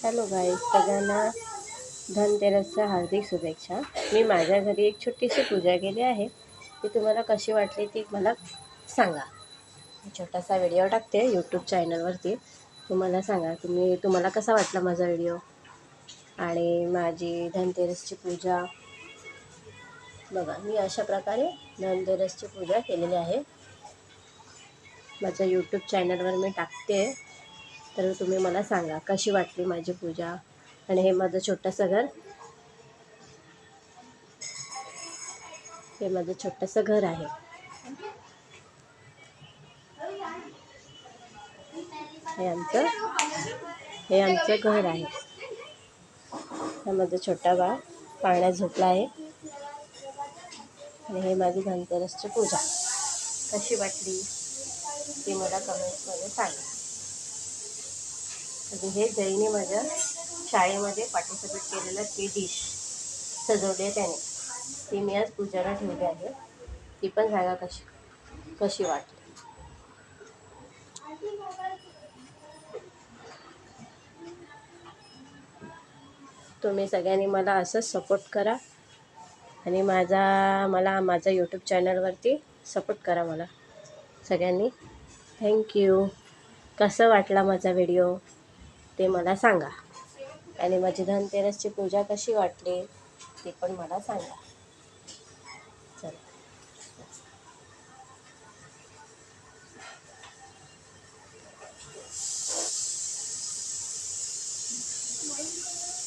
Hello guys, सगळ्यांना धनतेरसच्या हार्दिक शुभेच्छा। मी माझ्या घरी एक छोटीशी पूजा केली आहे, ती तुम्हाला कशी वाटली ती मला सांगा। छोटासा व्हिडिओ टाकते यूट्यूब चॅनलवरती, तुम्हाला सांगा तुम्हाला कसा वाटला माझा व्हिडिओ। आणि माझी धनतेरसची पूजा बघा, मी अशा प्रकारे धनतेरसची पूजा केलेली आहे। माझ्या यूट्यूब चॅनलवर मी टाकते, तर तुम्ही मला सांगा कशी वाटली माझी पूजा। आणि हे माझं छोटंसं घर, हे माझं छोटंसं घर आहे। हे आमचं घर आहे। हा माझा छोटा बाळ पाळण्यात झोपला आहे। आणि हे माझी धनतेरसची पूजा कशी वाटली ती मला कमेंट्समध्ये सांगा। आणि हे जैनी माझ्या शाळेमध्ये पार्टिसिपेट केलेलं ती डिश सजवली आहे त्याने, ती मी आज पूजाला ठेवली आहे। ती पण सांगा कशी वाटली। तुम्ही सगळ्यांनी मला असंच सपोर्ट करा आणि माझा यूट्यूब चॅनलवरती सपोर्ट करा मला सगळ्यांनी। थँक्यू। कसं वाटला माझा व्हिडिओ ते मला सांगा। आणि माझी धनतेरसची पूजा कशी वाटली ती पण मला सांगा। चला।